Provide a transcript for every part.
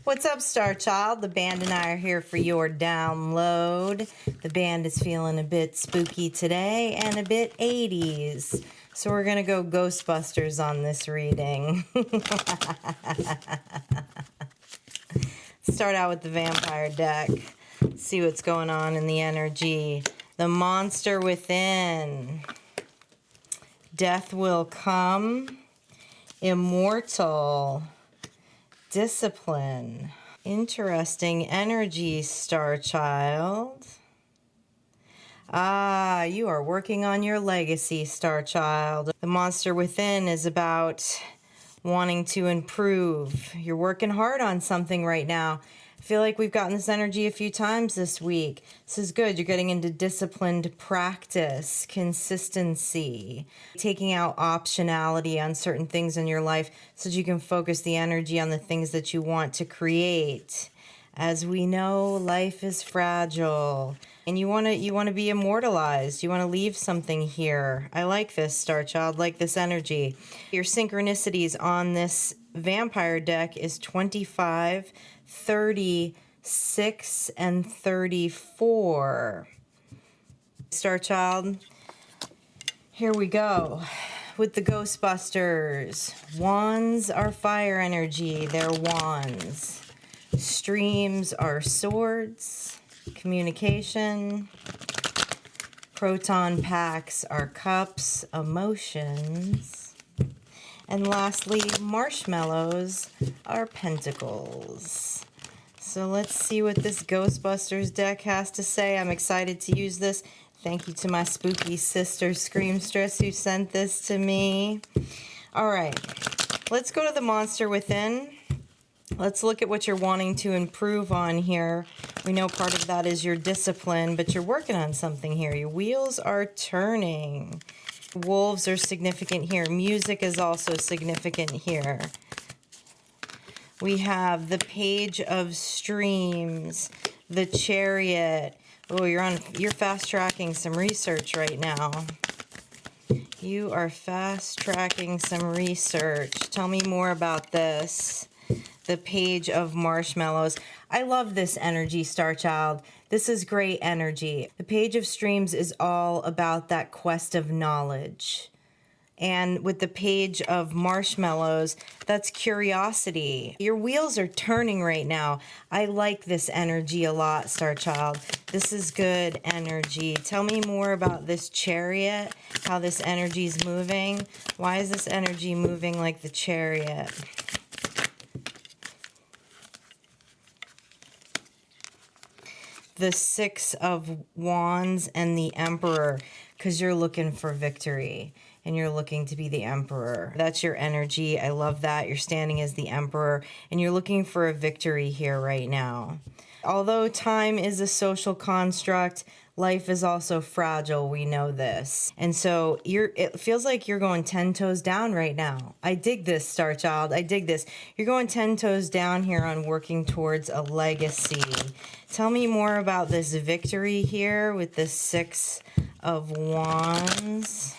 What's up, Star Child? The band and I are here for your download. The band is feeling a bit spooky today and a bit 80s. So we're going to go Ghostbusters on this reading. Start out with the vampire deck. See what's going on in the energy. The monster within. Death will come. Immortal. Discipline. Interesting energy, Star Child. Ah, you are working on your legacy, Star Child. The monster within is about wanting to improve. You're working hard on something right now. I feel like we've gotten this energy a few times this week. This is good. You're getting into disciplined practice, consistency, taking out optionality on certain things in your life so that you can focus the energy on the things that you want to create. As we know, life is fragile, and you want to be immortalized. You want to leave something here. I like this, Star Child. Like this energy. Your synchronicities on this vampire deck is 25, 36, and 34. Star Child, here we go with the Ghostbusters. Wands are fire energy. They're wands. Streams are swords. Communication. Proton packs are cups, emotions. And lastly, marshmallows are pentacles. So let's see what this Ghostbusters deck has to say. I'm excited to use this. Thank you to my spooky sister, Screamstress, who sent this to me. All right, let's go to the monster within. Let's look at what you're wanting to improve on here. We know part of that is your discipline, but you're working on something here. Your wheels are turning. Wolves are significant here. Music is also significant here. We have the Page of Streams, the Chariot. Oh, you're fast tracking some research right now. You are fast tracking some research. Tell me more about this. The Page of Marshmallows. I love this energy, Star Child. This is great energy. The Page of Streams is all about that quest of knowledge. And with the Page of Marshmallows, that's curiosity. Your wheels are turning right now. I like this energy a lot, Star Child. This is good energy. Tell me more about this Chariot, how this energy is moving. Why is this energy moving like the Chariot? The Six of Wands and the Emperor, because you're looking for victory and you're looking to be the Emperor. That's your energy. I love that. You're standing as the Emperor and you're looking for a victory here right now. Although time is a social construct, life is also fragile. We know this. And so it feels like you're going 10 toes down right now. I dig this, Star Child. I dig this. You're going 10 toes down here on working towards a legacy. Tell me more about this victory here with the Six of Wands.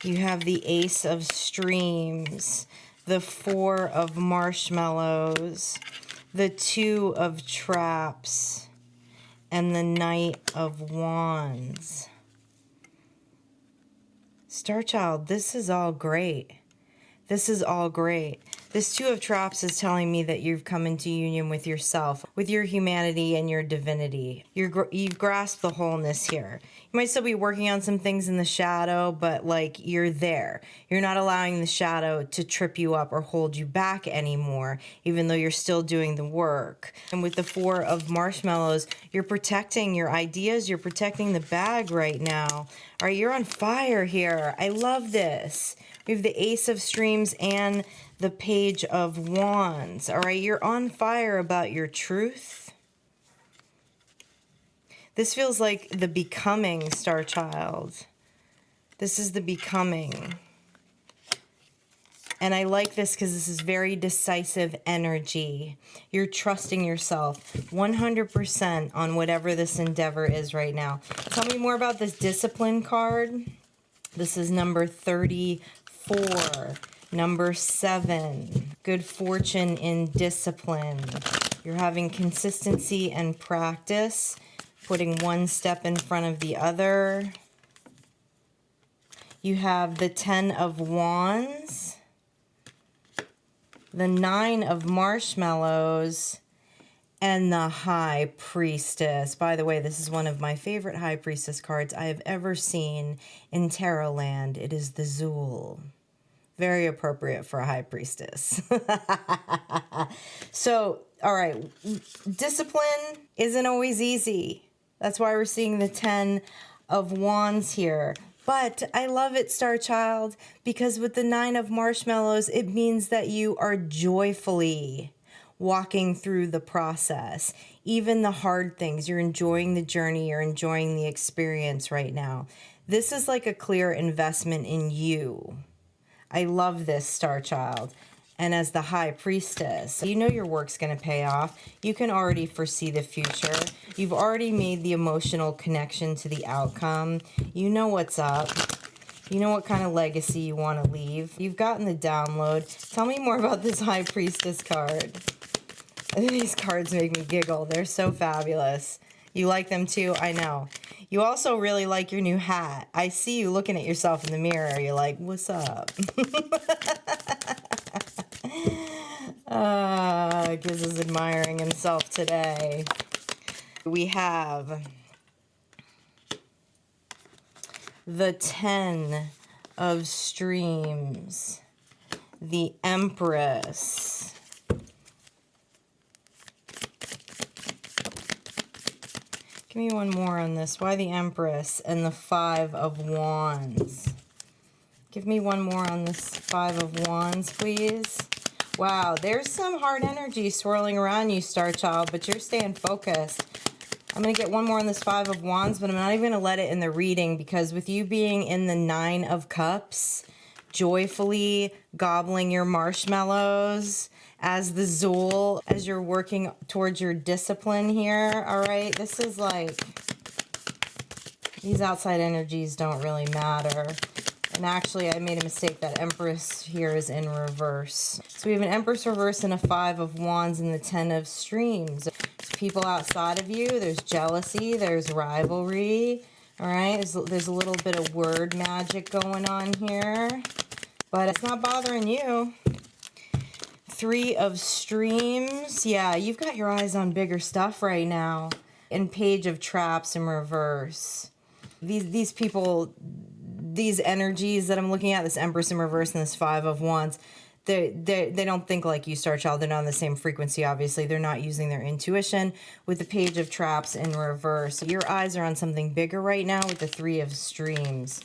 You have the Ace of Streams, the Four of Marshmallows, the Two of Traps, and the Knight of Wands. Star Child, this is all great. This is all great. This Two of Traps is telling me that you've come into union with yourself, with your humanity and your divinity. You've grasped the wholeness here. You might still be working on some things in the shadow, but like you're there. You're not allowing the shadow to trip you up or hold you back anymore, even though you're still doing the work. And with the Four of Marshmallows, you're protecting your ideas. You're protecting the bag right now. All right, you're on fire here. I love this. We have the Ace of Streams and the Page of Wands. All right, you're on fire about your truth. This feels like the becoming, Star Child. This is the becoming. And I like this because this is very decisive energy. You're trusting yourself 100% on whatever this endeavor is right now. Tell me more about this discipline card. This is number 34. Number 7. Good fortune in discipline. You're having consistency and practice, putting one step in front of the other. You have the 10 of Wands, the 9 of Marshmallows, and the High Priestess. By the way, this is one of my favorite High Priestess cards I have ever seen in Tarot Land. It is the Zool. Very appropriate for a High Priestess. So, all right, discipline isn't always easy. That's why we're seeing the 10 of Wands here. But I love it, Star Child, because with the 9 of Marshmallows, it means that you are joyfully walking through the process. Even the hard things, you're enjoying the journey, you're enjoying the experience right now. This is like a clear investment in you. I love this, Star Child. And as the High Priestess, you know your work's going to pay off. You can already foresee the future. You've already made the emotional connection to the outcome. You know what's up. You know what kind of legacy you want to leave. You've gotten the download. Tell me more about this High Priestess card. These cards make me giggle. They're so fabulous. You like them too? I know. You also really like your new hat. I see you looking at yourself in the mirror. You're like, what's up? Giz is admiring himself today. We have the 10 of Streams, the Empress, give me one more on this. Why the Empress and the 5 of Wands? Give me one more on this 5 of Wands, please. Wow, there's some hard energy swirling around you, Star Child, but you're staying focused. I'm going to get one more on this 5 of Wands, but I'm not even going to let it in the reading because with you being in the 9 of Cups, joyfully gobbling your marshmallows as the Zool, as you're working towards your discipline here, all right? This is like, these outside energies don't really matter. And actually, I made a mistake. That Empress here is in reverse. So we have an Empress reverse and a 5 of Wands and the 10 of Streams. There's people outside of you. There's jealousy. There's rivalry. All right? There's a little bit of word magic going on here. But it's not bothering you. 3 of Streams. Yeah, you've got your eyes on bigger stuff right now. And Page of Traps in reverse. These people... These energies that I'm looking at, this Empress in reverse and this 5 of Wands, they don't think like you, Star Child. They're not on the same frequency, obviously. They're not using their intuition. With the Page of Traps in reverse, your eyes are on something bigger right now with the 3 of Streams.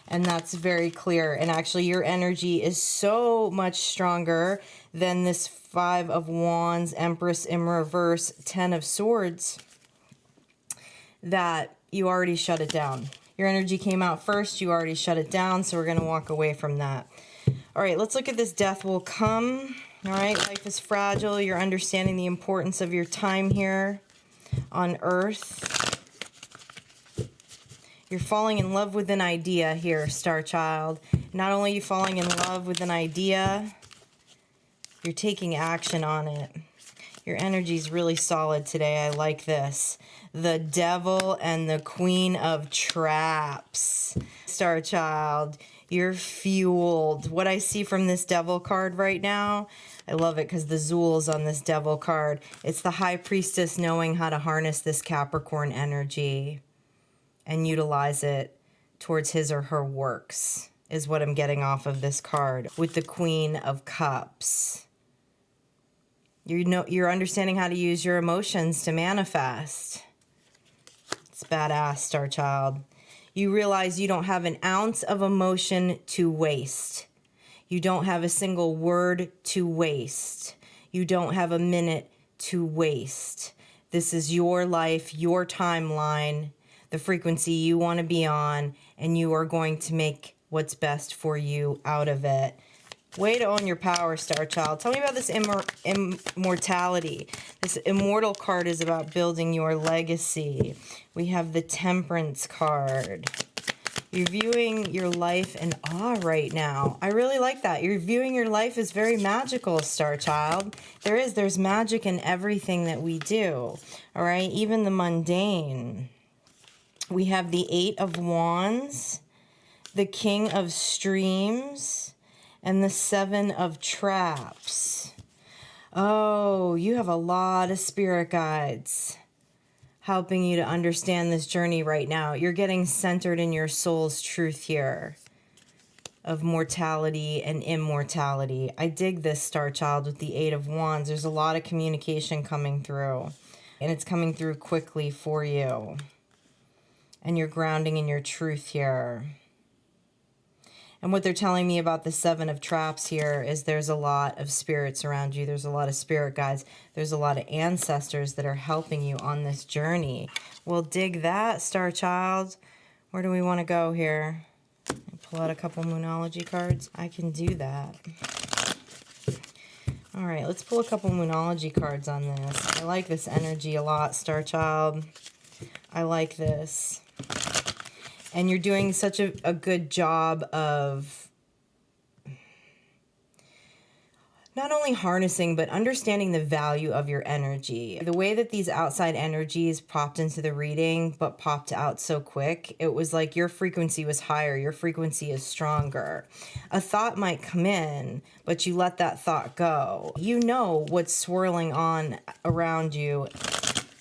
And that's very clear. And actually, your energy is so much stronger than this 5 of Wands, Empress in reverse, 10 of Swords, that you already shut it down. Your energy came out first. You already shut it down, so we're going to walk away from that. All right, let's look at this Death Will Come. All right, life is fragile. You're understanding the importance of your time here on Earth. You're falling in love with an idea here, Star Child. Not only are you falling in love with an idea, you're taking action on it. Your energy is really solid today. I like this. The Devil and the Queen of Traps. Star Child, you're fueled. What I see from this Devil card right now, I love it because the Zool's on this Devil card. It's the High Priestess knowing how to harness this Capricorn energy and utilize it towards his or her works, is what I'm getting off of this card. With the Queen of Cups. You're understanding how to use your emotions to manifest. It's badass, Star Child. You realize you don't have an ounce of emotion to waste. You don't have a single word to waste. You don't have a minute to waste. This is your life, your timeline, the frequency you want to be on, and you are going to make what's best for you out of it. Way to own your power, Star Child. Tell me about this immortality. This immortal card is about building your legacy. We have the Temperance card. You're viewing your life in awe right now. I really like that. You're viewing your life as very magical, Star Child. There's magic in everything that we do. All right, even the mundane. We have the Eight of Wands, the King of Streams, and the Seven of Traps. Oh, you have a lot of spirit guides helping you to understand this journey right now. You're getting centered in your soul's truth here of mortality and immortality. I dig this, Star Child, with the Eight of Wands. There's a lot of communication coming through, and it's coming through quickly for you. And you're grounding in your truth here. And what they're telling me about the Seven of Traps here is there's a lot of spirits around you. There's a lot of spirit guides. There's a lot of ancestors that are helping you on this journey. Well, dig that, Star Child. Where do we want to go here? Pull out a couple Moonology cards. I can do that. All right, let's pull a couple Moonology cards on this. I like this energy a lot, Star Child. I like this. And you're doing such a good job of not only harnessing, but understanding the value of your energy. The way that these outside energies popped into the reading, but popped out so quick, it was like your frequency was higher, your frequency is stronger. A thought might come in, but you let that thought go. You know what's swirling on around you,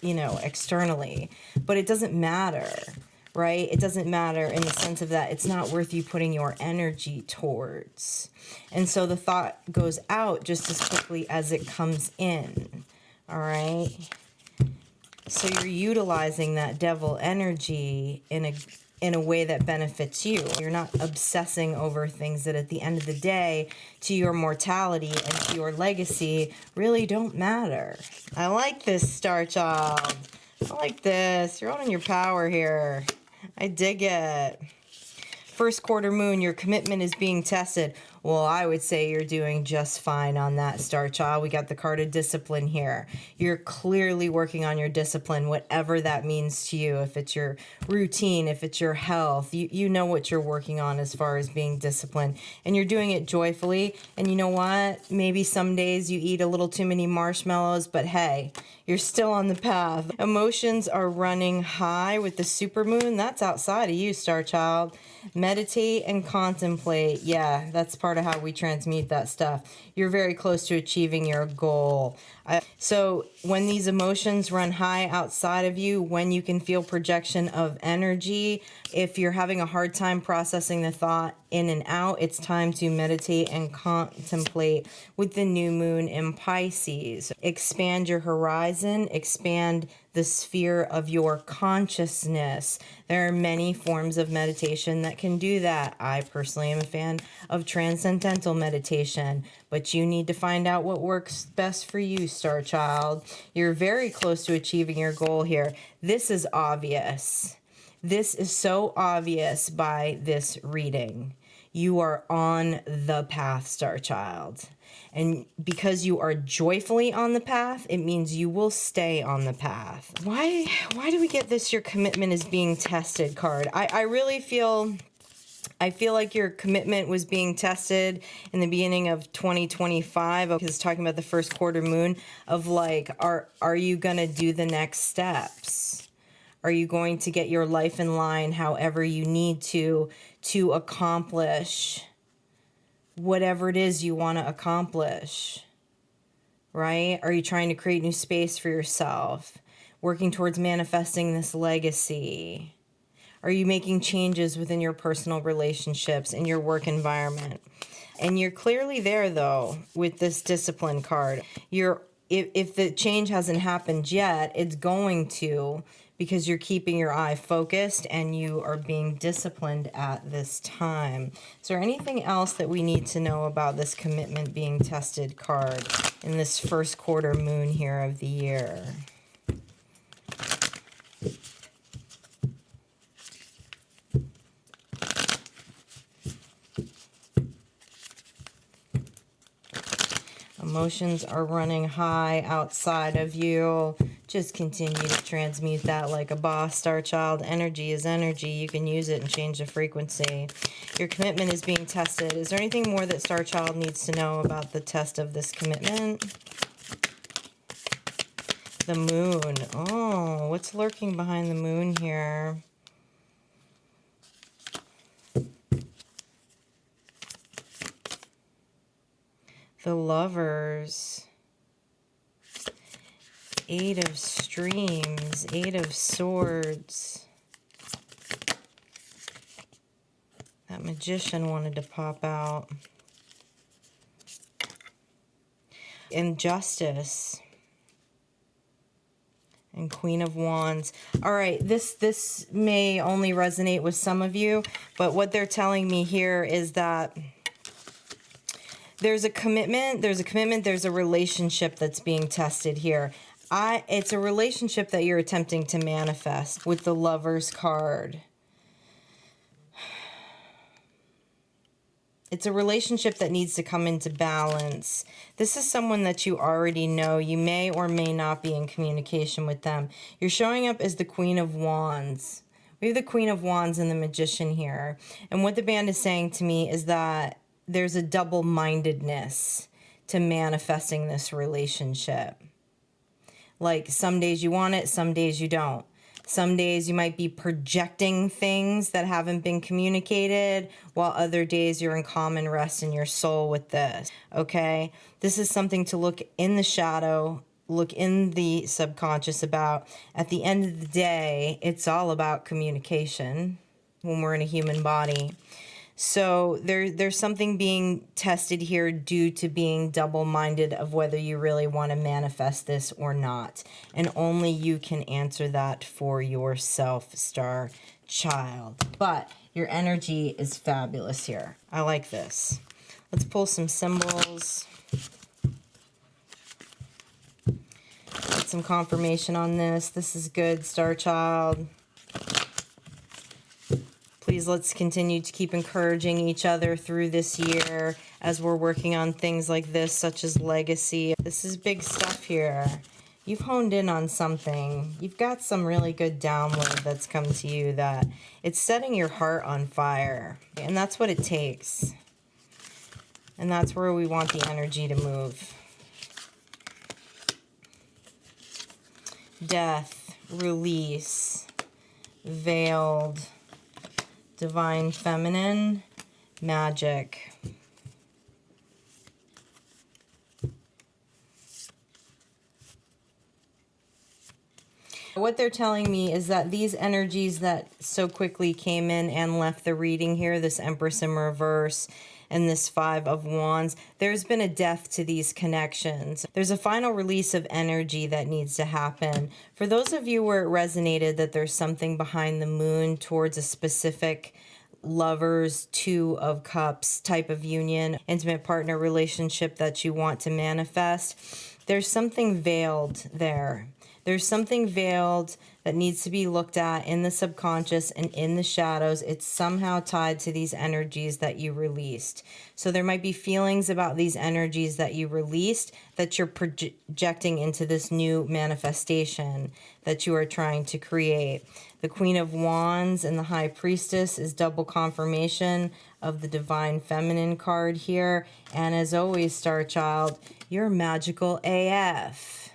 you know, externally, but it doesn't matter. Right? It doesn't matter in the sense of that it's not worth you putting your energy towards. And so the thought goes out just as quickly as it comes in. All right? So you're utilizing that devil energy in a way that benefits you. You're not obsessing over things that at the end of the day, to your mortality and to your legacy, really don't matter. I like this, Star Child. I like this. You're owning your power here. I dig it. First quarter moon, your commitment is being tested. Well, I would say you're doing just fine on that, Star Child. We got the card of discipline here. You're clearly working on your discipline, whatever that means to you. If it's your routine, if it's your health, you know what you're working on as far as being disciplined. And you're doing it joyfully. And you know what? Maybe some days you eat a little too many marshmallows, but hey, you're still on the path. Emotions are running high with the supermoon. That's outside of you, Star Child. Meditate and contemplate. Yeah, that's part of how we transmute that stuff. You're very close to achieving your goal. So when these emotions run high outside of you, when you can feel projection of energy, if you're having a hard time processing the thought in and out, it's time to meditate and contemplate with the new moon in Pisces. Expand your horizon, expand the sphere of your consciousness. There are many forms of meditation that can do that. I personally am a fan of transcendental meditation, but you need to find out what works best for you, Star Child. You're very close to achieving your goal here. This is obvious. This is so obvious by this reading. You are on the path, Star Child. And because you are joyfully on the path, it means you will stay on the path. Why do we get this your commitment is being tested card? I really feel like your commitment was being tested in the beginning of 2025. Because it's talking about the first quarter moon of like, are you going to do the next steps? Are you going to get your life in line however you need to accomplish whatever it is you want to accomplish, right? Are you trying to create new space for yourself? Working towards manifesting this legacy? Are you making changes within your personal relationships, in your work environment? And you're clearly there, though, with this discipline card. If the change hasn't happened yet, it's going to, because you're keeping your eye focused and you are being disciplined at this time. Is there anything else that we need to know about this commitment being tested card in this first quarter moon here of the year? Emotions are running high outside of you. Just continue to transmute that like a boss, Star Child. Energy is energy. You can use it and change the frequency. Your commitment is being tested. Is there anything more that Star Child needs to know about the test of this commitment? The moon. Oh, what's lurking behind the moon here? The Lovers. Eight of Streams. Eight of Swords. That Magician wanted to pop out. Injustice. And Queen of Wands. All right, this may only resonate with some of you, but what they're telling me here is that there's a commitment, there's a relationship that's being tested here. It's a relationship that you're attempting to manifest with the Lovers card. It's a relationship that needs to come into balance. This is someone that you already know. You may or may not be in communication with them. You're showing up as the Queen of Wands. We have the Queen of Wands and the Magician here. And what the band is saying to me is that there's a double-mindedness to manifesting this relationship. Like some days you want it, some days you don't. Some days you might be projecting things that haven't been communicated, while other days you're in common rest in your soul with this, okay? This is something to look in the shadow, look in the subconscious about. At the end of the day, it's all about communication when we're in a human body. So there's something being tested here due to being double-minded of whether you really want to manifest this or not. And only you can answer that for yourself, Star Child. But your energy is fabulous here. I like this. Let's pull some symbols. Get some confirmation on this. This is good, Star Child. Please, let's continue to keep encouraging each other through this year as we're working on things like this, such as legacy. This is big stuff here. You've honed in on something. You've got some really good download that's come to you that it's setting your heart on fire. And that's what it takes. And that's where we want the energy to move. Death, release, veiled, divine feminine, magic. What they're telling me is that these energies that so quickly came in and left the reading here, this Empress in reverse and this Five of Wands, there's been a death to these connections. There's a final release of energy that needs to happen. For those of you where it resonated that there's something behind the moon towards a specific Lovers, Two of Cups type of union, intimate partner relationship that you want to manifest, there's something veiled there. There's something veiled that needs to be looked at in the subconscious and in the shadows. It's somehow tied to these energies that you released. So there might be feelings about these energies that you released that you're projecting into this new manifestation that you are trying to create. The Queen of Wands and the High Priestess is double confirmation of the Divine Feminine card here. And as always, Star Child, you're magical AF.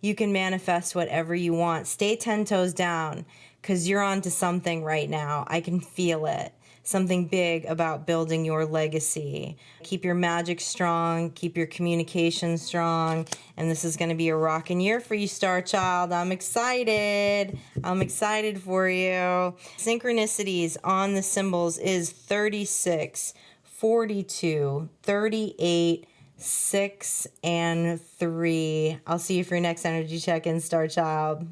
You can manifest whatever you want. Stay 10 toes down because you're on to something right now. I can feel it. Something big about building your legacy. Keep your magic strong. Keep your communication strong. And this is going to be a rocking year for you, Star Child. I'm excited. I'm excited for you. Synchronicities on the symbols is 36, 42, 38, 6 and 3. I'll see you for your next energy check-in, Star Child.